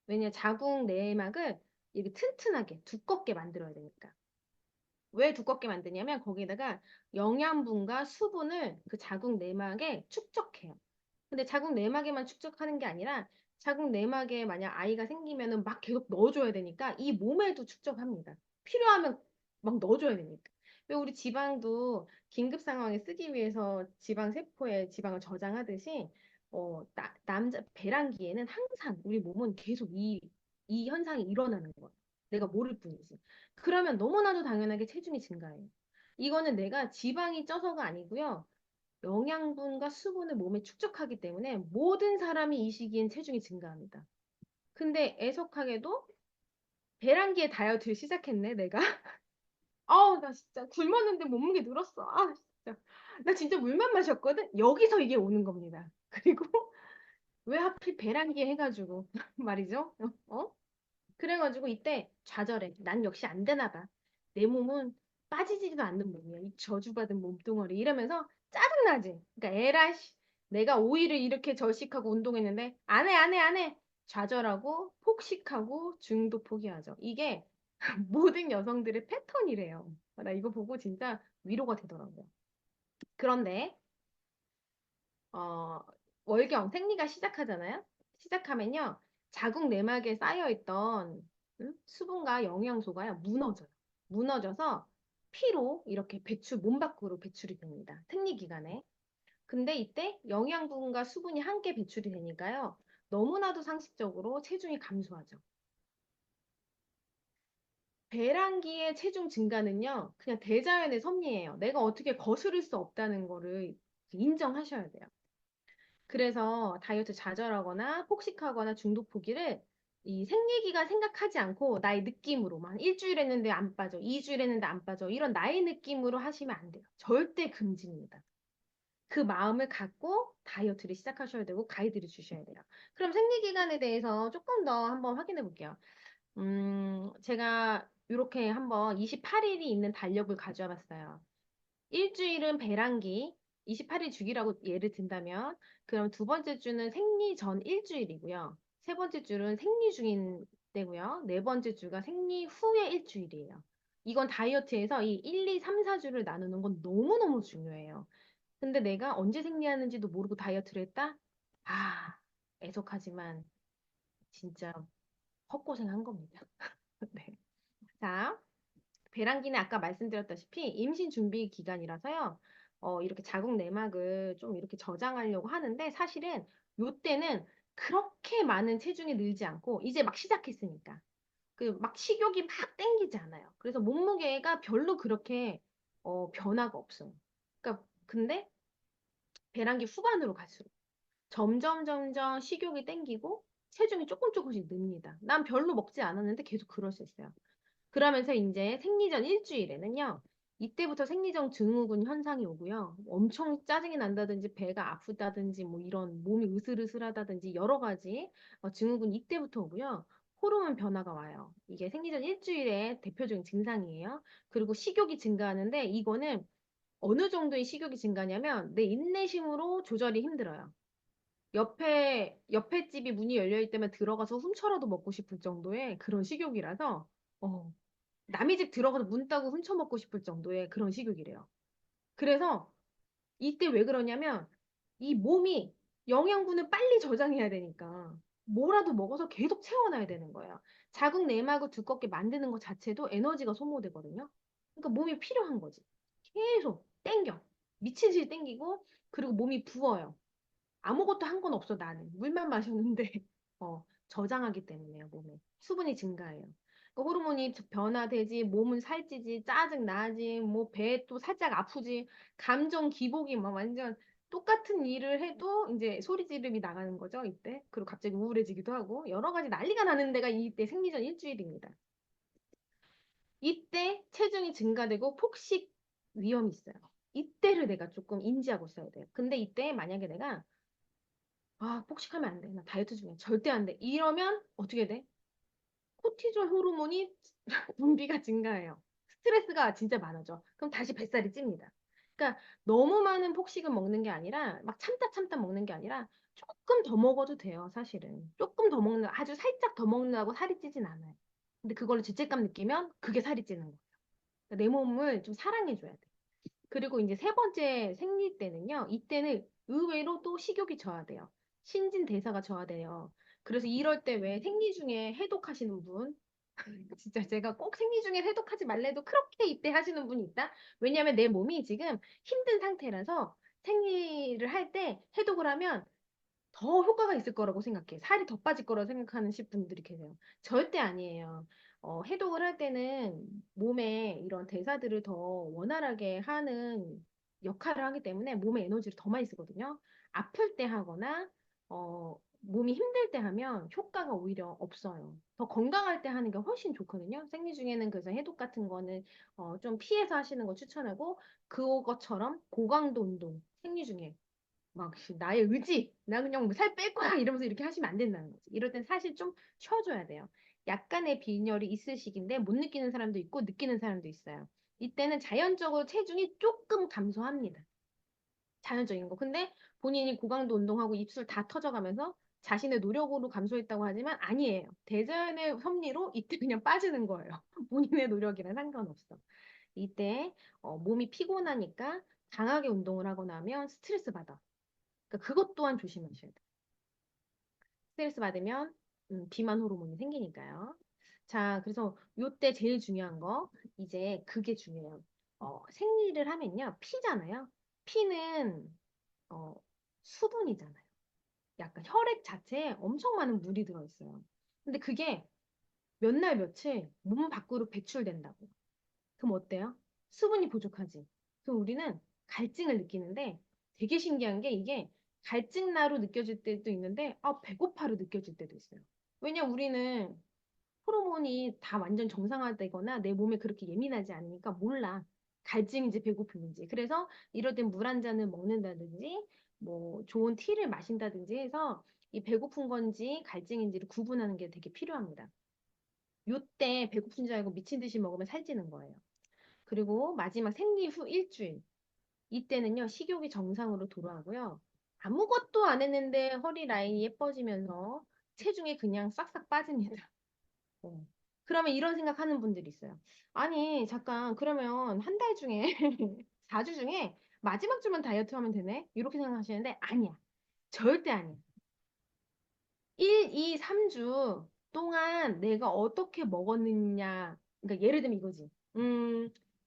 왜냐, 자궁 내막을 이렇게 튼튼하게, 두껍게 만들어야 되니까. 왜 두껍게 만드냐면 거기에다가 영양분과 수분을 그 자궁 내막에 축적해요. 근데 자궁 내막에만 축적하는 게 아니라 자궁 내막에 만약 아이가 생기면은 막 계속 넣어줘야 되니까 이 몸에도 축적합니다. 필요하면 막 넣어줘야 되니까. 왜 우리 지방도 긴급 상황에 쓰기 위해서 지방 세포에 지방을 저장하듯이 남자 배란기에는 항상 우리 몸은 계속 이 현상이 일어나는 거야. 내가 모를 뿐이지. 그러면 너무나도 당연하게 체중이 증가해요. 이거는 내가 지방이 쪄서가 아니고요. 영양분과 수분을 몸에 축적하기 때문에 모든 사람이 이 시기엔 체중이 증가합니다. 근데 애석하게도 배란기에 다이어트를 시작했네, 내가. 아우, 나 진짜 굶었는데 몸무게 늘었어. 아, 진짜. 나 진짜 물만 마셨거든? 여기서 이게 오는 겁니다. 그리고 왜 하필 배란기에 해가지고 말이죠? 어? 그래가지고 이때 좌절해. 난 역시 안 되나 봐. 내 몸은 빠지지도 않는 몸이야. 이 저주받은 몸뚱어리. 이러면서 짜증나지. 그러니까 에라씨. 내가 5일을 이렇게 절식하고 운동했는데 안 해. 좌절하고 폭식하고 중도 포기하죠. 이게 모든 여성들의 패턴이래요. 나 이거 보고 진짜 위로가 되더라고요. 그런데 어, 생리가 시작하잖아요. 시작하면요. 자궁 내막에 쌓여있던 수분과 영양소가 무너져요. 무너져서 피로 이렇게 몸 밖으로 배출이 됩니다. 생리 기간에. 근데 이때 영양분과 수분이 함께 배출이 되니까요. 너무나도 상식적으로 체중이 감소하죠. 배란기의 체중 증가는요, 그냥 대자연의 섭리예요. 내가 어떻게 거스를 수 없다는 거를 인정하셔야 돼요. 그래서 다이어트 좌절하거나 폭식하거나 중독 포기를 이 생리기간 생각하지 않고 나의 느낌으로만 일주일 했는데 안 빠져, 2주일 했는데 안 빠져, 이런 나의 느낌으로 하시면 안 돼요. 절대 금지입니다. 그 마음을 갖고 다이어트를 시작하셔야 되고 가이드를 주셔야 돼요. 그럼 생리기간에 대해서 조금 더 한번 확인해 볼게요. 제가 이렇게 한번 28일이 있는 달력을 가져와 봤어요. 일주일은 배란기, 28일 주기라고 예를 든다면, 그럼 두 번째 주는 생리 전 일주일이고요. 세 번째 주는 생리 중인 때고요. 네 번째 주가 생리 후의 일주일이에요. 이건 다이어트에서 이 1, 2, 3, 4주를 나누는 건 너무너무 중요해요. 근데 내가 언제 생리하는지도 모르고 다이어트를 했다? 아, 애석하지만 진짜 헛고생한 겁니다. 네. 자, 배란기는 아까 말씀드렸다시피 임신 준비 기간이라서요. 이렇게 자궁 내막을 좀 이렇게 저장하려고 하는데 사실은 요때는 그렇게 많은 체중이 늘지 않고 이제 막 시작했으니까 그 막 식욕이 막 땡기지 않아요. 그래서 몸무게가 별로 그렇게 변화가 없어요. 그러니까 근데 배란기 후반으로 갈수록 점점 식욕이 땡기고 체중이 조금씩 늡니다. 난 별로 먹지 않았는데 계속 그럴 수 있어요. 그러면서 이제 생리전 일주일에는요. 이때부터 생리정 증후군 현상이 오고요. 엄청 짜증이 난다든지 배가 아프다든지 뭐 이런 몸이 으슬으슬하다든지 여러 가지 증후군 이때부터 오고요. 호르몬 변화가 와요. 이게 생리전 일주일의 대표적인 증상이에요. 그리고 식욕이 증가하는데 이거는 어느 정도의 식욕이 증가냐면 내 인내심으로 조절이 힘들어요. 옆에 집이 문이 열려 있다면 들어가서 훔쳐라도 먹고 싶을 정도의 그런 식욕이라서 어, 남의 집 들어가서 문 따고 훔쳐 먹고 싶을 정도의 그런 식욕이래요. 그래서 이때 왜 그러냐면 이 몸이 영양분을 빨리 저장해야 되니까 뭐라도 먹어서 계속 채워놔야 되는 거예요. 자궁 내막을 두껍게 만드는 것 자체도 에너지가 소모되거든요. 그러니까 몸이 필요한 거지. 계속 땡겨. 미친 듯이 땡기고 그리고 몸이 부어요. 아무것도 한 건 없어 나는. 물만 마셨는데 저장하기 때문에요, 몸에. 수분이 증가해요. 그 호르몬이 변화되지, 몸은 살찌지, 짜증 나지, 뭐 배 또 살짝 아프지, 감정 기복이 막 완전 똑같은 일을 해도 이제 소리 지르기 나가는 거죠, 이때. 그리고 갑자기 우울해지기도 하고 여러 가지 난리가 나는 데가 이때 생리전 일주일입니다. 이때 체중이 증가되고 폭식 위험이 있어요. 이때를 내가 조금 인지하고 있어야 돼요. 근데 이때 만약에 내가 폭식하면 안 돼. 나 다이어트 중이야. 절대 안 돼. 이러면 어떻게 돼? 코티졸 호르몬이 분비가 증가해요. 스트레스가 진짜 많아져. 그럼 다시 뱃살이 찝니다. 그러니까 너무 많은 폭식을 먹는 게 아니라 막 참다 먹는 게 아니라 조금 더 먹어도 돼요, 사실은. 조금 더 먹는, 아주 살짝 더 먹는다고 살이 찌진 않아요. 근데 그걸로 죄책감 느끼면 그게 살이 찌는 거예요. 그러니까 내 몸을 좀 사랑해줘야 돼. 그리고 이제 세 번째 생리 때는요, 이때는 의외로 또 식욕이 저하돼요. 신진대사가 저하돼요. 그래서 이럴 때 왜 생리 중에 해독하시는 분, 진짜 제가 꼭 생리 중에 해독하지 말래도 그렇게 이때 하시는 분이 있다? 왜냐면 내 몸이 지금 힘든 상태라서 생리를 할 때 해독을 하면 더 효과가 있을 거라고 생각해. 살이 더 빠질 거라고 생각하는 분들이 계세요. 절대 아니에요. 해독을 할 때는 몸에 이런 대사들을 더 원활하게 하는 역할을 하기 때문에 몸에 에너지를 더 많이 쓰거든요. 아플 때 하거나, 몸이 힘들 때 하면 효과가 오히려 없어요. 더 건강할 때 하는 게 훨씬 좋거든요. 생리 중에는 그래서 해독 같은 거는 좀 피해서 하시는 거 추천하고, 그것처럼 고강도 운동, 생리 중에 막 나의 의지, 나 그냥 뭐 살 뺄 거야 이러면서 이렇게 하시면 안 된다는 거지. 이럴 땐 사실 좀 쉬어줘야 돼요. 약간의 빈혈이 있을 시기인데 못 느끼는 사람도 있고 느끼는 사람도 있어요. 이때는 자연적으로 체중이 조금 감소합니다. 자연적인 거. 근데 본인이 고강도 운동하고 입술 다 터져가면서 자신의 노력으로 감소했다고 하지만 아니에요. 대자연의 섭리로 이때 그냥 빠지는 거예요. 본인의 노력이랑 상관없어. 이때 몸이 피곤하니까 강하게 운동을 하거나 하면 스트레스 받아. 그러니까 그것 또한 조심하셔야 돼요. 스트레스 받으면 비만 호르몬이 생기니까요. 자, 그래서 요때 제일 중요한 거 이제 그게 중요해요. 생리를 하면요. 피잖아요. 피는 어, 수분이잖아요. 약간 혈액 자체에 엄청 많은 물이 들어있어요. 근데 그게 몇 날 며칠 몸 밖으로 배출된다고. 그럼 어때요? 수분이 부족하지. 그럼 우리는 갈증을 느끼는데 되게 신기한 게 이게 갈증나로 느껴질 때도 있는데 배고파로 느껴질 때도 있어요. 왜냐 우리는 호르몬이 다 완전 정상화되거나 내 몸에 그렇게 예민하지 않으니까 몰라. 갈증인지 배고픔인지. 그래서 이럴 땐 물 한 잔을 먹는다든지 뭐 좋은 티를 마신다든지 해서 이 배고픈 건지 갈증인지를 구분하는 게 되게 필요합니다. 요때 배고픈 줄 알고 미친 듯이 먹으면 살찌는 거예요. 그리고 마지막 생리 후 일주일. 이때는요, 식욕이 정상으로 돌아가고요. 아무것도 안 했는데 허리 라인이 예뻐지면서 체중이 그냥 싹싹 빠집니다. 어. 그러면 이런 생각하는 분들이 있어요. 아니, 잠깐, 그러면 한 달 중에, 4주 중에 마지막 주만 다이어트 하면 되네? 이렇게 생각하시는데, 아니야. 절대 아니야. 1, 2, 3주 동안 내가 어떻게 먹었느냐. 그러니까 예를 들면 이거지.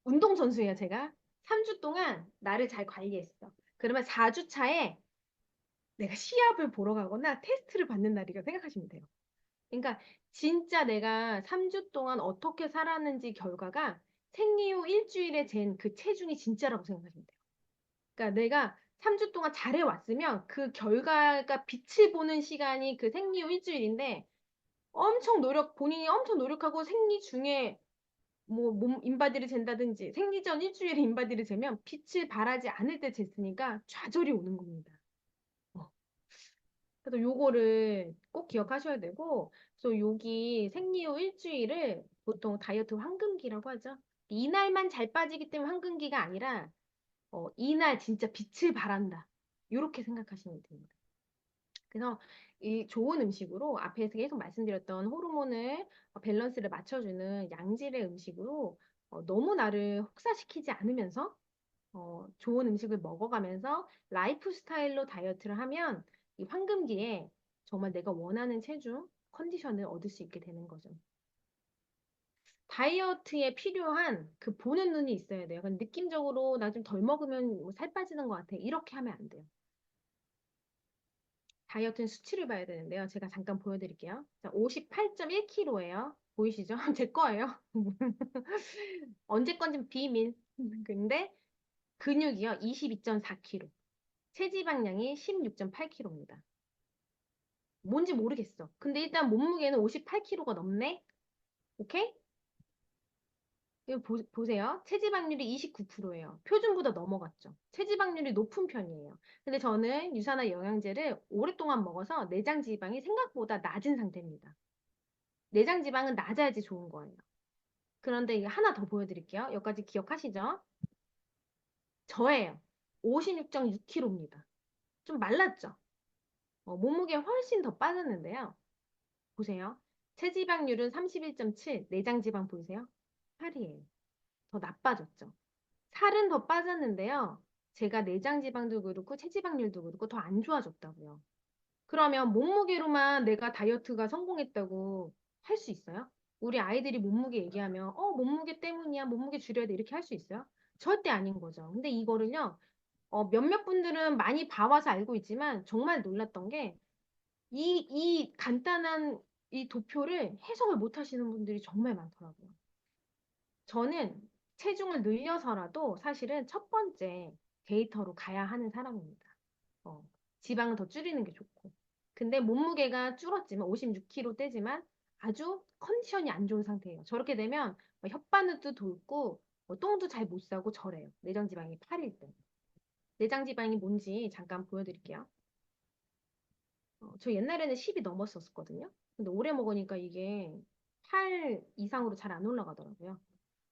운동선수예요, 제가. 3주 동안 나를 잘 관리했어. 그러면 4주 차에 내가 시합을 보러 가거나 테스트를 받는 날이라고 생각하시면 돼요. 그러니까 진짜 내가 3주 동안 어떻게 살았는지 결과가 생리 후 일주일에 잰 그 체중이 진짜라고 생각하시면 돼요. 그러니까 내가 3주 동안 잘해왔으면 그 결과가 빛을 보는 시간이 그 생리 후 일주일인데 본인이 엄청 노력하고 생리 중에 뭐 몸 인바디를 잰다든지 생리 전 일주일에 인바디를 재면 빛을 발하지 않을 때 쟀으니까 좌절이 오는 겁니다. 어. 그래서 요거를 꼭 기억하셔야 되고, 그래서 여기 생리 후 일주일을 보통 다이어트 황금기라고 하죠. 이날만 잘 빠지기 때문에 황금기가 아니라, 이날 진짜 빛을 발한다. 이렇게 생각하시면 됩니다. 그래서 이 좋은 음식으로 앞에서 계속 말씀드렸던 호르몬을 밸런스를 맞춰주는 양질의 음식으로 너무 나를 혹사시키지 않으면서 좋은 음식을 먹어가면서 라이프 스타일로 다이어트를 하면 이 황금기에 정말 내가 원하는 체중, 컨디션을 얻을 수 있게 되는 거죠. 다이어트에 필요한 그 보는 눈이 있어야 돼요. 그냥 느낌적으로 나 좀 덜 먹으면 뭐살 빠지는 것 같아. 이렇게 하면 안 돼요. 다이어트는 수치를 봐야 되는데요. 제가 잠깐 보여드릴게요. 자, 58.1kg예요. 보이시죠? 제 거예요. 언제 건지 비밀. 근데 근육이요. 22.4kg. 체지방량이 16.8kg입니다. 뭔지 모르겠어. 근데 일단 몸무게는 58kg가 넘네? 오케이? 이거 보세요. 체지방률이 29%예요. 표준보다 넘어갔죠. 체지방률이 높은 편이에요. 근데 저는 유산화 영양제를 오랫동안 먹어서 내장 지방이 생각보다 낮은 상태입니다. 내장 지방은 낮아야지 좋은 거예요. 그런데 이거 하나 더 보여드릴게요. 여기까지 기억하시죠? 저예요. 56.6kg입니다. 좀 말랐죠? 몸무게 훨씬 더 빠졌는데요. 보세요. 체지방률은 31.7, 내장 지방 보이세요? 8이에요. 더 나빠졌죠. 살은 더 빠졌는데요. 제가 내장 지방도 그렇고 체지방률도 그렇고 더 안 좋아졌다고요. 그러면 몸무게로만 내가 다이어트가 성공했다고 할 수 있어요? 우리 아이들이 몸무게 얘기하면 몸무게 때문이야. 몸무게 줄여야 돼. 이렇게 할 수 있어요? 절대 아닌 거죠. 근데 이거를요. 몇몇 분들은 많이 봐와서 알고 있지만 정말 놀랐던 게 이 간단한 이 도표를 해석을 못 하시는 분들이 정말 많더라고요. 저는 체중을 늘려서라도 사실은 첫 번째 데이터로 가야 하는 사람입니다. 어, 지방은 더 줄이는 게 좋고. 근데 몸무게가 줄었지만 56kg 떼지만 아주 컨디션이 안 좋은 상태예요. 저렇게 되면 혓바늘도 돌고 똥도 잘 못 싸고 저래요. 내장지방이 8일 때. 내장지방이 뭔지 잠깐 보여드릴게요. 저 옛날에는 10이 넘었었거든요. 근데 오래 먹으니까 이게 8 이상으로 잘 안 올라가더라고요.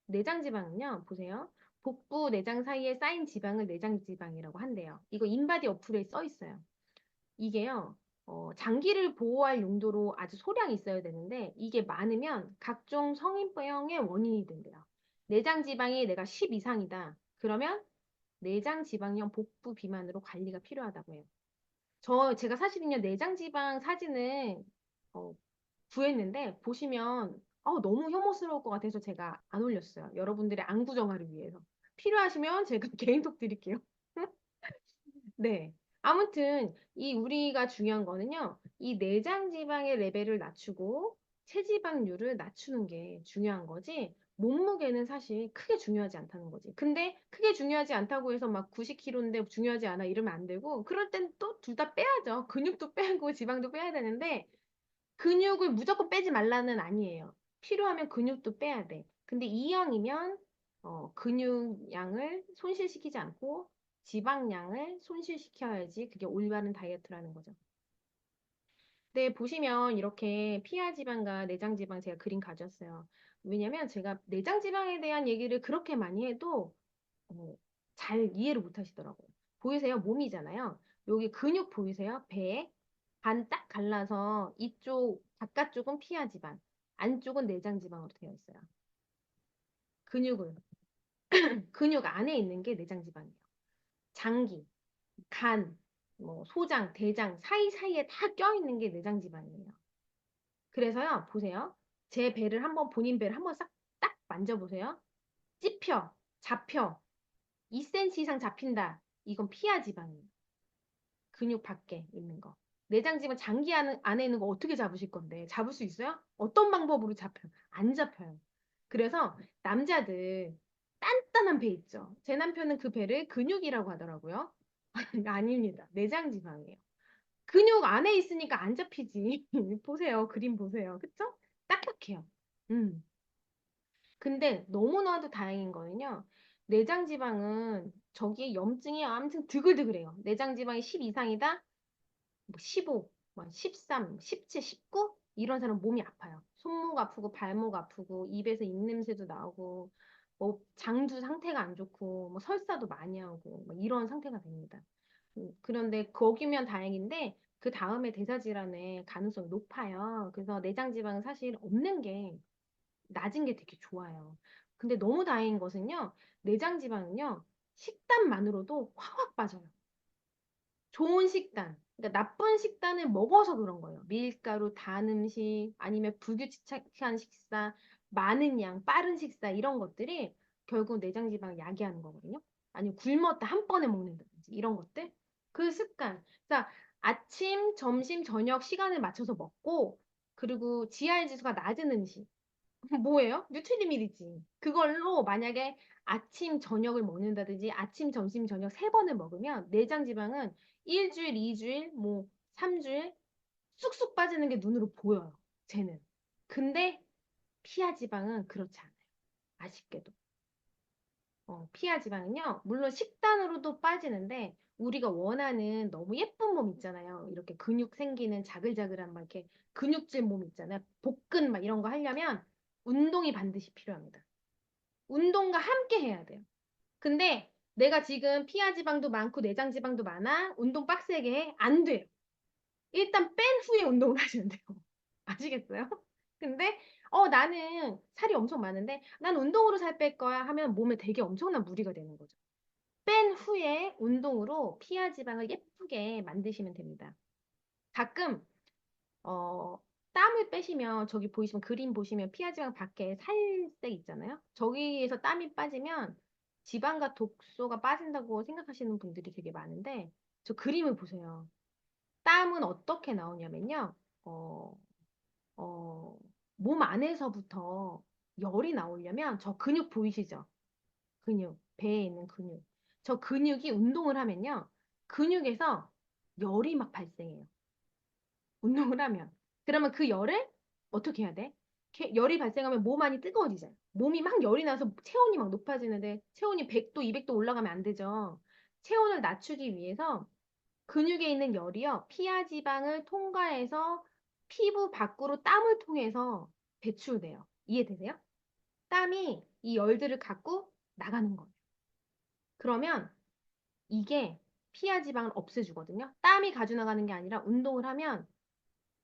내장 지방은요, 보세요. 복부, 내장 사이에 쌓인 지방을 내장 지방이라고 한대요. 이거 인바디 어플에 써 있어요. 이게요, 장기를 보호할 용도로 아주 소량이 있어야 되는데, 이게 많으면 각종 성인병의 원인이 된대요. 내장 지방이 내가 10 이상이다. 그러면 내장 지방형 복부 비만으로 관리가 필요하다고 해요. 제가 사실은요, 내장 지방 사진을 어, 구했는데, 보시면, 너무 혐오스러울 것 같아서 제가 안 올렸어요. 여러분들의 안구 정화를 위해서. 필요하시면 제가 개인톡 드릴게요. 네. 아무튼 이 우리가 중요한 거는요. 이 내장 지방의 레벨을 낮추고 체지방률을 낮추는 게 중요한 거지. 몸무게는 사실 크게 중요하지 않다는 거지. 근데 크게 중요하지 않다고 해서 막 90kg인데 중요하지 않아 이러면 안 되고 그럴 땐 또 둘 다 빼야죠. 근육도 빼고 지방도 빼야 되는데 근육을 무조건 빼지 말라는 아니에요. 필요하면 근육도 빼야 돼. 근데 이왕이면 근육량을 손실시키지 않고 지방량을 손실시켜야지 그게 올바른 다이어트라는 거죠. 네, 보시면 이렇게 피하 지방과 내장 지방 제가 그림 가졌어요. 왜냐면 제가 내장 지방에 대한 얘기를 그렇게 많이 해도 어, 잘 이해를 못 하시더라고요. 보이세요? 몸이잖아요. 여기 근육 보이세요? 배에 반 딱 갈라서 이쪽 바깥쪽은 피하 지방, 안쪽은 내장 지방으로 되어 있어요. 근육을 근육 안에 있는 게 내장 지방이에요. 장기, 간, 뭐 소장, 대장 사이사이에 다 껴있는 게 내장 지방이에요. 그래서요, 보세요. 제 배를 한번 본인 배를 한번 싹 딱 만져보세요. 찝혀, 잡혀, 2cm 이상 잡힌다. 이건 피하 지방이에요. 근육 밖에 있는 거. 내장지방 장기 안에 있는 거 어떻게 잡으실 건데? 잡을 수 있어요? 어떤 방법으로 잡혀요? 안 잡혀요. 그래서 남자들 단단한 배 있죠. 제 남편은 그 배를 근육이라고 하더라고요. 아닙니다. 내장지방이에요. 근육 안에 있으니까 안 잡히지. 보세요. 그림 보세요. 그쵸? 딱딱해요. 음. 근데 너무나도 다행인 거는요. 내장 지방은 저기에 염증이 아무튼 드글드글해요. 내장 지방이 10 이상이다? 뭐 15, 뭐 13, 17, 19? 이런 사람 몸이 아파요. 손목 아프고 발목 아프고 입에서 입냄새도 나고 뭐 장두 상태가 안 좋고 뭐 설사도 많이 하고 뭐 이런 상태가 됩니다. 그런데 거기면 다행인데 그 다음에 대사질환의 가능성이 높아요. 그래서 내장 지방은 사실 없는 게 낮은 게 되게 좋아요. 근데 너무 다행인 것은요, 내장 지방은요, 식단만으로도 확확 빠져요. 좋은 식단. 그러니까 나쁜 식단을 먹어서 그런 거예요. 밀가루, 단 음식, 아니면 불규칙한 식사, 많은 양, 빠른 식사, 이런 것들이 결국 내장 지방을 야기하는 거거든요. 아니면 굶었다 한 번에 먹는다든지, 이런 것들. 그 습관. 그러니까 아침, 점심, 저녁 시간을 맞춰서 먹고, 그리고 GI 지수가 낮은 음식. 뭐예요? 뉴트리밀이지. 그걸로 만약에 아침, 저녁을 먹는다든지 아침, 점심, 저녁 세 번을 먹으면 내장 지방은 일주일, 이주일, 뭐 삼주일 쑥쑥 빠지는 게 눈으로 보여요. 쟤는. 근데 피하 지방은 그렇지 않아요. 아쉽게도. 피하 지방은요, 물론 식단으로도 빠지는데 우리가 원하는 너무 예쁜 몸 있잖아요. 이렇게 근육 생기는 자글자글한 막 이렇게 근육질 몸 있잖아요. 복근 막 이런 거 하려면 운동이 반드시 필요합니다. 운동과 함께 해야 돼요. 근데 내가 지금 피하 지방도 많고 내장 지방도 많아. 운동 빡세게 해. 안 돼요. 일단 뺀 후에 운동을 하셔야 돼요. 아시겠어요? 근데 나는 살이 엄청 많은데 난 운동으로 살 뺄 거야 하면 몸에 되게 엄청난 무리가 되는 거죠. 뺀 후에 운동으로 피하 지방을 예쁘게 만드시면 됩니다. 가끔 어, 땀을 빼시면 저기 보이시면 그림 보시면 피하 지방 밖에 살색 있잖아요. 저기에서 땀이 빠지면 지방과 독소가 빠진다고 생각하시는 분들이 되게 많은데 저 그림을 보세요. 땀은 어떻게 나오냐면요. 어, 어, 몸 안에서부터 열이 나오려면 저 근육 보이시죠? 근육, 배에 있는 근육. 저 근육이 운동을 하면요. 근육에서 열이 막 발생해요. 운동을 하면. 그러면 그 열을 어떻게 해야 돼? 열이 발생하면 몸 안이 뜨거워지잖아요. 몸이 막 열이 나서 체온이 막 높아지는데 체온이 100도, 200도 올라가면 안 되죠. 체온을 낮추기 위해서 근육에 있는 열이요. 피하 지방을 통과해서 피부 밖으로 땀을 통해서 배출돼요. 이해되세요? 땀이 이 열들을 갖고 나가는 거예요. 그러면 이게 피하 지방을 없애주거든요. 땀이 가져나가는 게 아니라 운동을 하면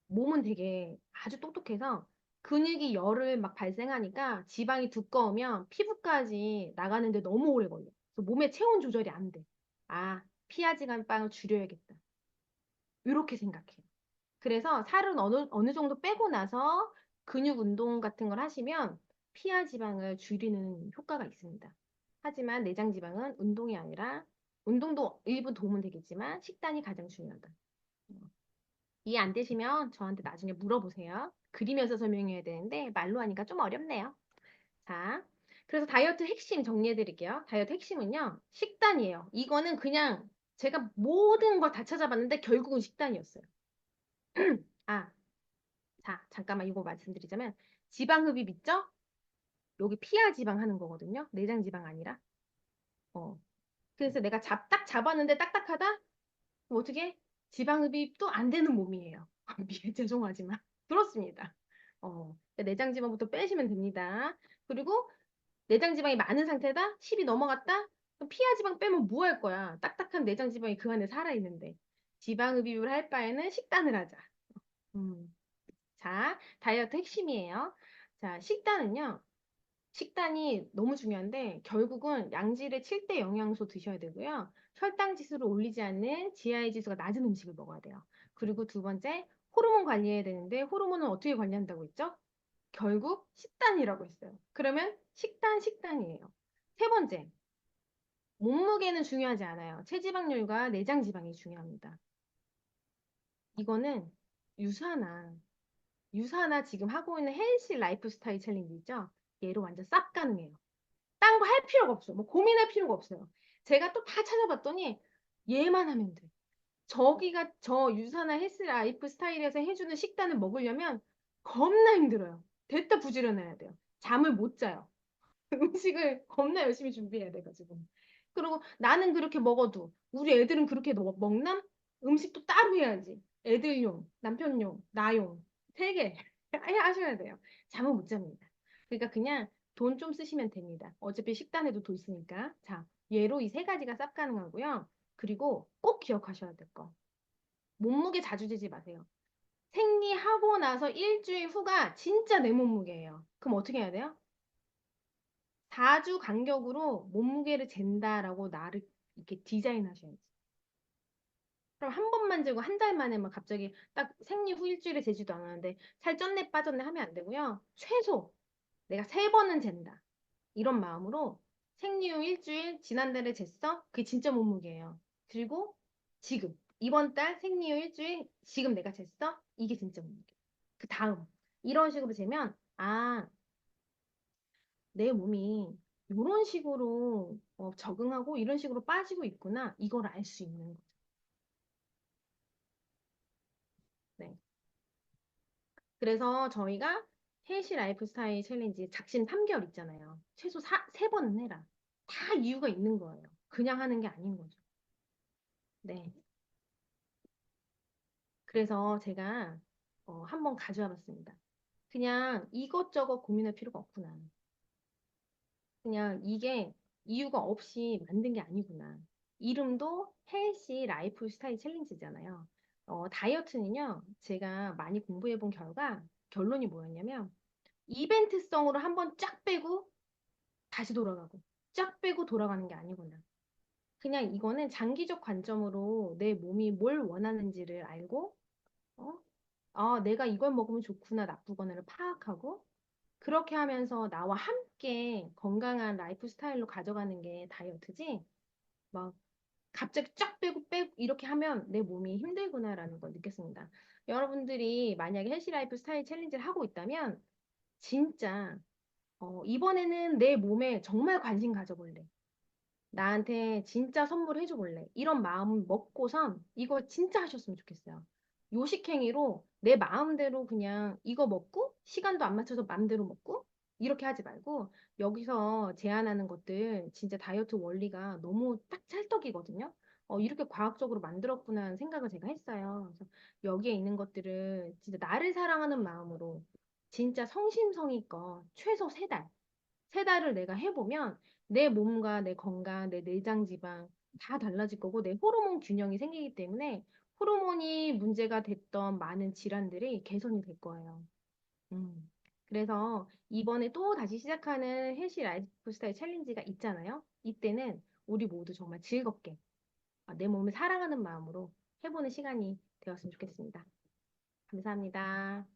몸은 되게 아주 똑똑해서 근육이 열을 막 발생하니까 지방이 두꺼우면 피부까지 나가는데 너무 오래 걸려. 그래서 몸의 체온 조절이 안 돼. 아, 피하지방을 줄여야겠다. 이렇게 생각해요. 그래서 살은 어느 정도 빼고 나서 근육 운동 같은 걸 하시면 피하지방을 줄이는 효과가 있습니다. 하지만 내장 지방은 운동이 아니라 운동도 일부 도움은 되겠지만 식단이 가장 중요하다. 어, 이해 안 되시면 저한테 나중에 물어보세요. 그리면서 설명해야 되는데 말로 하니까 좀 어렵네요. 자, 그래서 다이어트 핵심 정리해 드릴게요. 다이어트 핵심은요, 식단이에요. 이거는 그냥 제가 모든 걸 다 찾아봤는데 결국은 식단이었어요. 아, 자, 잠깐만 이거 말씀드리자면 지방 흡입 있죠? 여기 피하 지방 하는 거거든요. 내장 지방 아니라. 어. 그래서 내가 딱 잡았는데 딱딱하다? 그럼 어떻게? 지방 흡입도 안 되는 몸이에요. 죄송하지만. 그렇습니다. 내장 지방부터 빼시면 됩니다. 그리고 내장 지방이 많은 상태다? 10이 넘어갔다? 그럼 피하 지방 빼면 뭐 할 거야? 딱딱한 내장 지방이 그 안에 살아있는데. 지방 흡입을 할 바에는 식단을 하자. 음. 자, 다이어트 핵심이에요. 자, 식단이 너무 중요한데 결국은 양질의 7대 영양소 드셔야 되고요. 혈당 지수를 올리지 않는 GI 지수가 낮은 음식을 먹어야 돼요. 그리고 두 번째, 호르몬 관리해야 되는데 호르몬은 어떻게 관리한다고 했죠? 결국 식단이라고 했어요. 그러면 식단이에요. 세 번째, 몸무게는 중요하지 않아요. 체지방률과 내장 지방이 중요합니다. 이거는 유사나 지금 하고 있는 헬시 라이프 스타일 챌린지 있죠? 얘로 완전 쌉 가능해요. 딴 거 할 필요가 없어. 뭐 고민할 필요가 없어요. 제가 또 다 찾아봤더니 얘만 하면 돼. 저기가 저 유사나 헬스 라이프 스타일에서 해주는 식단을 먹으려면 겁나 힘들어요. 됐다 부지런해야 돼요. 잠을 못 자요. 음식을 겁나 열심히 준비해야 돼가지고. 그리고 나는 그렇게 먹어도 우리 애들은 그렇게 먹나? 음식도 따로 해야지. 애들용, 남편용, 나용. 세 개. 하셔야 돼요. 잠을 못 잡니다. 그러니까 그냥 돈 좀 쓰시면 됩니다. 어차피 식단에도 돈 쓰니까. 자, 얘로 이 세 가지가 쌉 가능하고요. 그리고 꼭 기억하셔야 될 거. 몸무게 자주 재지 마세요. 생리하고 나서 일주일 후가 진짜 내 몸무게예요. 그럼 어떻게 해야 돼요? 4주 간격으로 몸무게를 잰다라고 나를 이렇게 디자인하셔야지. 그럼 한 번만 재고 한 달 만에 막 갑자기 딱 생리 후 일주일에 재지도 않았는데 살 쪘네 빠졌네 하면 안 되고요. 최소 내가 3번은 잰다. 이런 마음으로 생리 후 일주일 지난달에 쟀어? 그게 진짜 몸무게예요. 그리고 지금 이번 달 생리 후 일주일 지금 내가 쟀어? 이게 진짜 몸무게. 그 다음 이런 식으로 재면 내 몸이 이런 식으로 적응하고 이런 식으로 빠지고 있구나. 이걸 알 수 있는 거죠. 네. 그래서 저희가 헬시 라이프 스타일 챌린지 작심 3개월 있잖아요. 최소 3번은 해라. 다 이유가 있는 거예요. 그냥 하는 게 아닌 거죠. 네. 그래서 제가 한번 가져와 봤습니다. 그냥 이것저것 고민할 필요가 없구나. 그냥 이게 이유가 없이 만든 게 아니구나. 이름도 헬시 라이프 스타일 챌린지잖아요. 다이어트는요, 제가 많이 공부해 본 결과 결론이 뭐였냐면, 이벤트성으로 한번 쫙 빼고 다시 돌아가고, 쫙 빼고 돌아가는 게 아니구나. 그냥 이거는 장기적 관점으로 내 몸이 뭘 원하는지를 알고, 어? 내가 이걸 먹으면 좋구나, 나쁘거나를 파악하고, 그렇게 하면서 나와 함께 건강한 라이프 스타일로 가져가는 게 다이어트지, 막 갑자기 쫙 빼고 이렇게 하면 내 몸이 힘들구나라는 걸 느꼈습니다. 여러분들이 만약에 헬시 라이프 스타일 챌린지를 하고 있다면, 진짜, 이번에는 내 몸에 정말 관심 가져볼래. 나한테 진짜 선물해줘 볼래. 이런 마음 먹고선 이거 진짜 하셨으면 좋겠어요. 요식행위로 내 마음대로 그냥 이거 먹고 시간도 안 맞춰서 마음대로 먹고 이렇게 하지 말고 여기서 제안하는 것들 진짜 다이어트 원리가 너무 딱 찰떡이거든요. 이렇게 과학적으로 만들었구나 하는 생각을 제가 했어요. 그래서 여기에 있는 것들을 진짜 나를 사랑하는 마음으로 진짜 성심성의껏 최소 3달, 3달을 내가 해보면 내 몸과 내 건강, 내 내장 지방 다 달라질 거고 내 호르몬 균형이 생기기 때문에 호르몬이 문제가 됐던 많은 질환들이 개선이 될 거예요. 음. 그래서 이번에 또 다시 시작하는 헬시 라이프 스타일 챌린지가 있잖아요. 이때는 우리 모두 정말 즐겁게 내 몸을 사랑하는 마음으로 해보는 시간이 되었으면 좋겠습니다. 감사합니다.